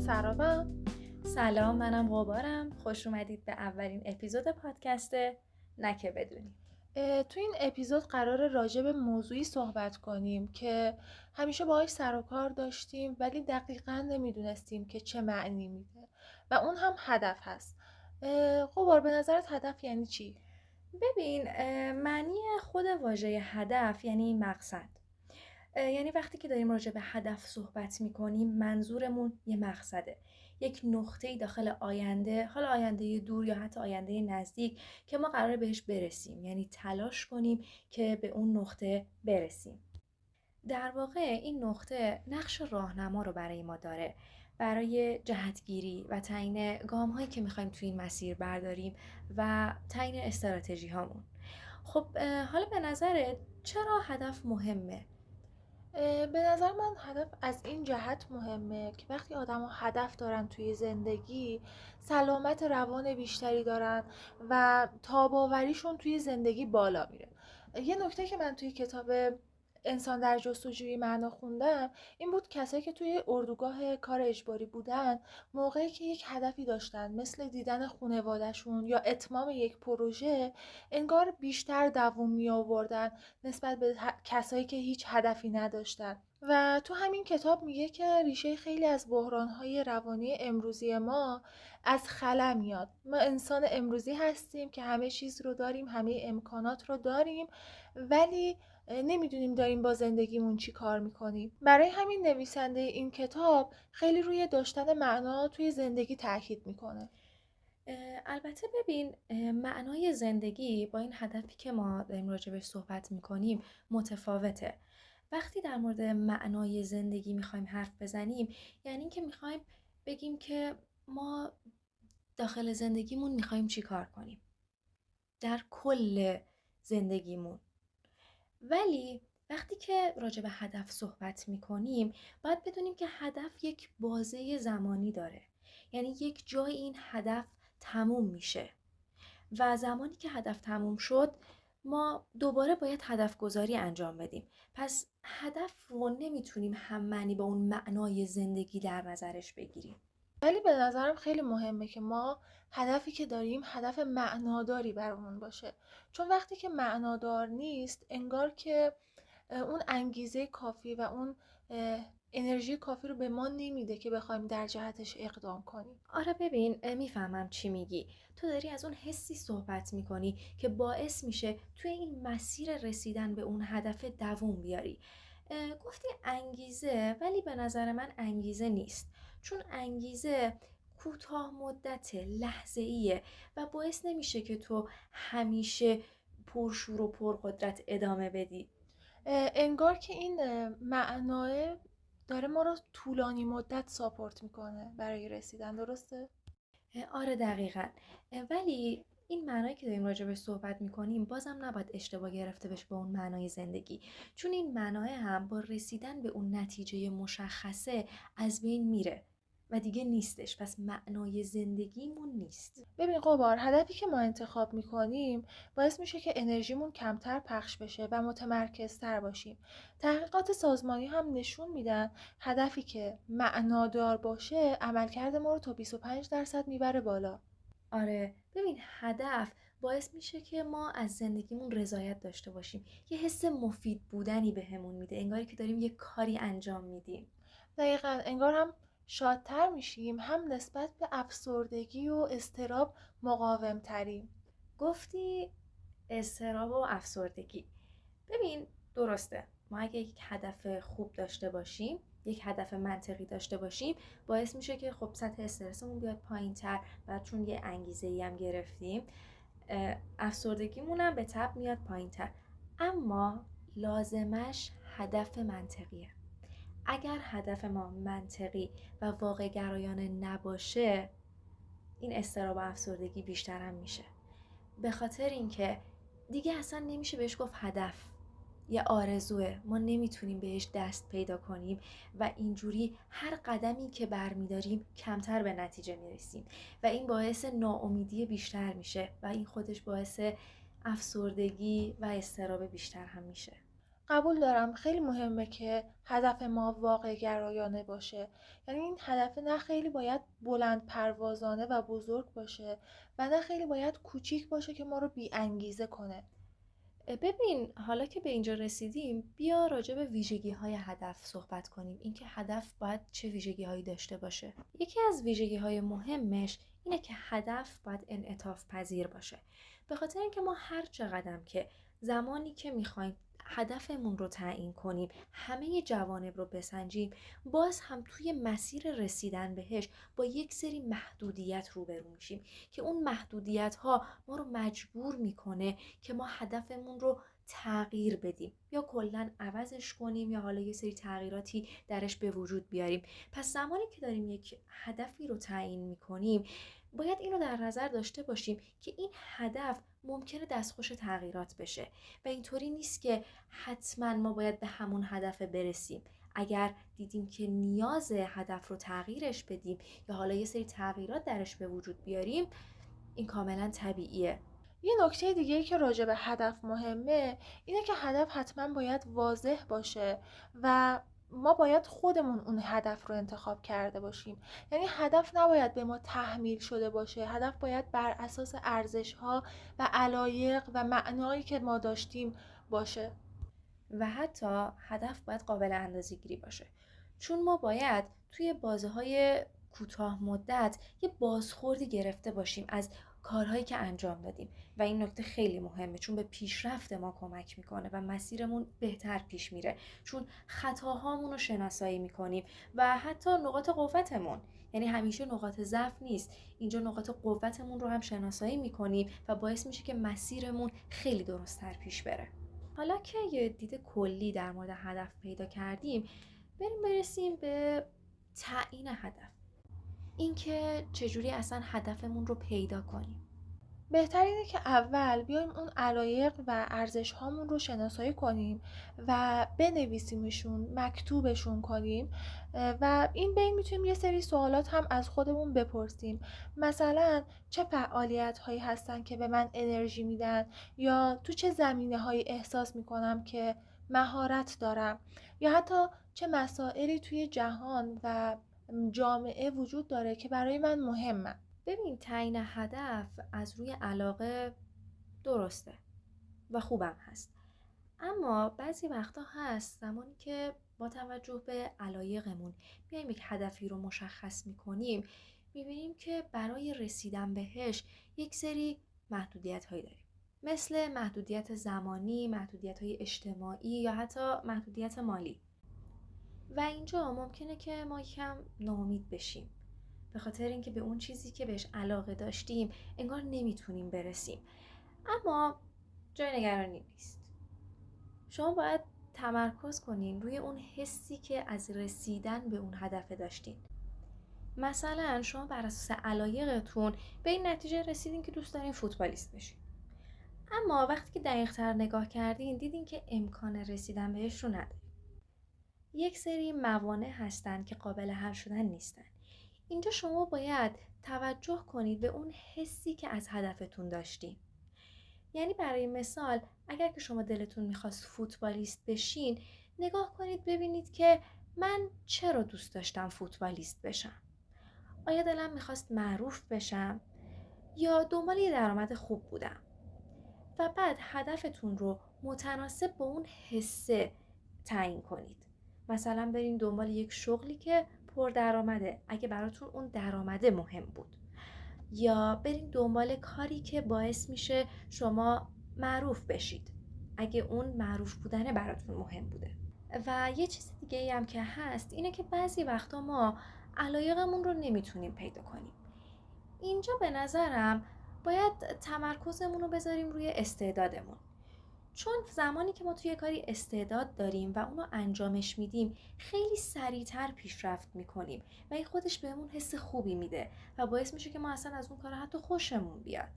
سرابم. سلام، منم غبارم. خوش اومدید به اولین اپیزود پادکست نه که بدونی. تو این اپیزود قرار راجع به موضوعی صحبت کنیم که همیشه باهاش سر و کار داشتیم ولی دقیقاً نمیدونستیم که چه معنی میده و اون هم هدف هست. غبار، به نظرت هدف یعنی چی؟ ببین، معنی خود واژه هدف یعنی مقصد. یعنی وقتی که داریم راجع به هدف صحبت میکنیم منظورمون یه مقصده، یک نقطه‌ای داخل آینده، حالا آینده دور یا حتی آینده نزدیک که ما قراره بهش برسیم، یعنی تلاش کنیم که به اون نقطه برسیم. در واقع این نقطه نقش راهنما رو برای ما داره، برای جهتگیری و تعیین گام هایی که میخوایم توی این مسیر برداریم و تعیین استراتژی هامون. خب حالا به نظرت چرا هدف مهمه؟ به نظر من هدف از این جهت مهمه که وقتی آدم ها هدف دارن توی زندگی سلامت روان بیشتری دارن و تاباوریشون توی زندگی بالا میره. یه نکته که من توی کتاب انسان در جستجوی معنا خوندم این بود کسایی که توی اردوگاه کار اجباری بودن موقعی که یک هدفی داشتن مثل دیدن خانواده‌شون یا اتمام یک پروژه انگار بیشتر دووم می آوردن نسبت به کسایی که هیچ هدفی نداشتن. و تو همین کتاب میگه که ریشه خیلی از بحران‌های روانی امروزی ما از خلا میاد. ما انسان امروزی هستیم که همه چیز رو داریم، همه امکانات رو داریم، ولی نمیدونیم داریم با زندگیمون چی کار میکنیم. برای همین نویسنده این کتاب خیلی روی داشتن معنا توی زندگی تاکید میکنه. البته ببین، معنای زندگی با این هدفی که ما داریم راجبش صحبت میکنیم متفاوته. وقتی در مورد معنای زندگی میخوایم حرف بزنیم، یعنی این که میخوایم بگیم که ما داخل زندگیمون میخوایم چی کار کنیم در کل زندگیمون. ولی وقتی که راجع به هدف صحبت میکنیم باید بدونیم که هدف یک بازه زمانی داره، یعنی یک جای این هدف تموم میشه و زمانی که هدف تموم شد ما دوباره باید هدف گذاری انجام بدیم. پس هدف رو نمیتونیم هم معنی با اون معنای زندگی در نظرش بگیریم. ولی به نظرم خیلی مهمه که ما هدفی که داریم هدف معناداری برامون باشه، چون وقتی که معنادار نیست انگار که اون انگیزه کافی و اون انرژی کافی رو به ما نمیده که بخوایم در جهتش اقدام کنیم. آره ببین، میفهمم چی میگی. تو داری از اون حسی صحبت میکنی که باعث میشه توی این مسیر رسیدن به اون هدف دووم بیاری. گفتی انگیزه، ولی به نظر من انگیزه نیست، چون انگیزه کوتاه مدت لحظه‌ایه و باعث نمیشه که تو همیشه پرشور و پرقدرت ادامه بدی. انگار که این معناه داره ما رو طولانی مدت ساپورت میکنه برای رسیدن، درسته؟ آره دقیقاً. ولی این معنایی که داریم راجع بهش صحبت میکنیم بازم نباید اشتباه گرفته بشه با اون معنای زندگی، چون این معنای هم با رسیدن به اون نتیجه مشخصه از بین میره و دیگه نیستش. پس معنای زندگیمون نیست. ببین قبار، هدفی که ما انتخاب میکنیم باعث میشه که انرژیمون کمتر پخش بشه و متمرکزتر باشیم. تحقیقات سازمانی هم نشون میدن هدفی که معنادار باشه عملکرد ما رو تا 25% میبره بالا. آره ببین، هدف باعث میشه که ما از زندگیمون رضایت داشته باشیم، یه حس مفید بودنی بهمون میده، انگاری که داریم یه کاری انجام میدیم. دقیقاً، انگار هم شادتر میشیم هم نسبت به افسردگی و اضطراب مقاوم تریم. گفتی اضطراب و افسردگی. ببین، درسته، ما اگه یک هدف خوب داشته باشیم، یک هدف منطقی داشته باشیم، باعث میشه که خب سطح استرسمون بیاد پایین تر و چون یه انگیزه ای هم گرفتیم افسردگیمون هم به تبع میاد پایین تر. اما لازمش هدف منطقیه. اگر هدف ما منطقی و واقع گرایانه نباشه، این اضطراب و افسردگی بیشتر هم میشه، به خاطر اینکه دیگه اصلا نمیشه بهش گفت هدف، یه آرزوه، ما نمیتونیم بهش دست پیدا کنیم و اینجوری هر قدمی که برمیداریم کمتر به نتیجه میرسیم و این باعث ناامیدی بیشتر میشه و این خودش باعث افسردگی و اضطراب بیشتر هم میشه. قبول دارم خیلی مهمه که هدف ما واقع گرایانه باشه. یعنی این هدف نه خیلی باید بلند پروازانه و بزرگ باشه و نه خیلی باید کوچیک باشه که ما رو بی انگیزه کنه. ببین حالا که به اینجا رسیدیم بیا راجع به ویژگی های هدف صحبت کنیم. اینکه هدف باید چه ویژگی هایی داشته باشه. یکی از ویژگی های مهمش اینه که هدف باید انعطاف پذیر باشه. به خاطر اینکه ما هر چقدر که زمانی که میخوایم هدفمون رو تعیین کنیم همه جوانب رو بسنجیم، باز هم توی مسیر رسیدن بهش با یک سری محدودیت روبرو میشیم که اون محدودیت ها ما رو مجبور میکنه که ما هدفمون رو تغییر بدیم یا کلاً عوضش کنیم یا حالا یه سری تغییراتی درش به وجود بیاریم. پس زمانی که داریم یک هدفی رو تعیین میکنیم باید اینو در نظر داشته باشیم که این هدف ممکنه دستخوش تغییرات بشه و اینطوری نیست که حتما ما باید به همون هدف برسیم. اگر دیدیم که نیاز هدف رو تغییرش بدیم یا حالا یه سری تغییرات درش به وجود بیاریم، این کاملا طبیعیه. یه نکته دیگه که راجع به هدف مهمه اینه که هدف حتما باید واضح باشه و ما باید خودمون اون هدف رو انتخاب کرده باشیم. یعنی هدف نباید به ما تحمیل شده باشه، هدف باید بر اساس ارزش‌ها و علایق و معنایی که ما داشتیم باشه. و حتی هدف باید قابل اندازه‌گیری باشه، چون ما باید توی بازه‌های کوتاه مدت یه بازخوردی گرفته باشیم از کارهایی که انجام دادیم و این نکته خیلی مهمه چون به پیشرفت ما کمک میکنه و مسیرمون بهتر پیش میره، چون خطاهامون رو شناسایی میکنیم و حتی نقاط قوتمون، یعنی همیشه نقاط ضعف نیست، اینجا نقاط قوتمون رو هم شناسایی میکنیم و باعث میشه که مسیرمون خیلی درست‌تر پیش بره. حالا که یه دید کلی در مورد هدف پیدا کردیم، برسیم به تعیین هدف. اینکه چجوری اصلا هدفمون رو پیدا کنیم. بهتر اینه که اول بیایم اون علایق و ارزش هامون رو شناسایی کنیم و بنویسیمشون، مکتوبشون کنیم و این بین میتونیم یه سری سوالات هم از خودمون بپرسیم. مثلا چه فعالیت هایی هستن که به من انرژی میدن، یا تو چه زمینه هایی احساس میکنم که مهارت دارم، یا حتی چه مسائلی توی جهان و جامعه وجود داره که برای من مهمه. ببین تعیین هدف از روی علاقه درسته و خوبم هست، اما بعضی وقتا هست زمانی که با توجه به علایقمون بیایم یک هدفی رو مشخص میکنیم، میبینیم که برای رسیدن بهش یک سری محدودیت هایی داریم، مثل محدودیت زمانی، محدودیت های اجتماعی یا حتی محدودیت مالی. و اینجا ممکنه که ما یکم ناامید بشیم به خاطر اینکه به اون چیزی که بهش علاقه داشتیم انگار نمیتونیم برسیم. اما جای نگرانی نیست. شما باید تمرکز کنین روی اون حسی که از رسیدن به اون هدف داشتین. مثلا شما بر اساس علایقتون به این نتیجه رسیدین که دوست دارین فوتبالیست بشین، اما وقتی که دقیق‌تر نگاه کردین دیدین که امکان رسیدن بهش رو ندارین. یک سری موانع هستن که قابل حل شدن نیستن. اینجا شما باید توجه کنید به اون حسی که از هدفتون داشتین. یعنی برای مثال اگر که شما دلتون میخواست فوتبالیست بشین، نگاه کنید ببینید که من چرا دوست داشتم فوتبالیست بشم. آیا دلم میخواست معروف بشم یا دنبال یه درآمد خوب بودم؟ و بعد هدفتون رو متناسب با اون حسه تعیین کنید. مثلا برین دنبال یک شغلی که پردرآمده اگه براتون اون درآمده مهم بود، یا برین دنبال کاری که باعث میشه شما معروف بشید اگه اون معروف بودن براتون مهم بوده. و یه چیز دیگه هم که هست اینه که بعضی وقتا ما علایقمون رو نمیتونیم پیدا کنیم. اینجا به نظرم باید تمرکزمون رو بذاریم روی استعدادمون، چون زمانی که ما توی کاری استعداد داریم و اونو انجامش میدیم خیلی سریعتر پیشرفت میکنیم و این خودش بهمون حس خوبی میده و باعث میشه که ما اصلا از اون کار حتی خوشمون بیاد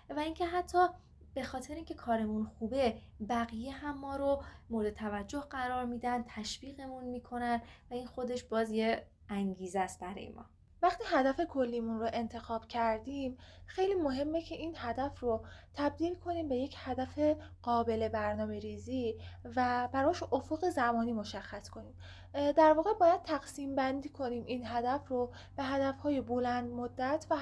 و اینکه حتی به خاطر اینکه کارمون خوبه بقیه هم ما رو مورد توجه قرار میدن، تشویقمون میکنن و این خودش باز یه انگیزه است برای ما. وقتی هدف کلیمون رو انتخاب کردیم، خیلی مهمه که این هدف رو تبدیل کنیم به یک هدف قابل برنامه‌ریزی و براش افق زمانی مشخص کنیم. در واقع باید تقسیم بندی کنیم این هدف رو به هدف‌های بلند مدت و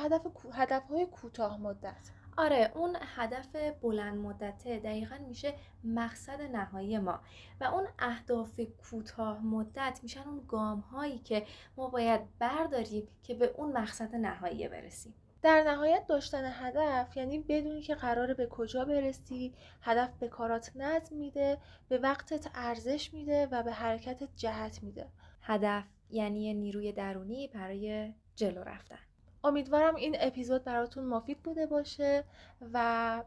هدف‌های کوتاه مدت. آره، اون هدف بلند مدته دقیقاً میشه مقصد نهایی ما و اون اهداف کوتاه مدت میشن اون گام هایی که ما باید برداریم که به اون مقصد نهایی برسیم. در نهایت داشتن هدف یعنی بدونی که قراره به کجا برسی، هدف به کارات نظم میده، به وقتت ارزش میده و به حرکتت جهت میده. هدف یعنی یه نیروی درونی برای جلو رفتن. امیدوارم این اپیزود براتون مفید بوده باشه و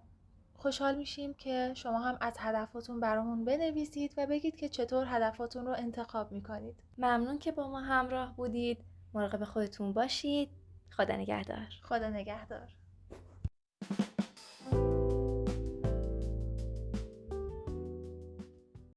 خوشحال میشیم که شما هم از هدفاتون برامون بنویسید و بگید که چطور هدفاتون رو انتخاب میکنید. ممنون که با ما همراه بودید. مراقب خودتون باشید. خدا نگهدار. خدا نگهدار.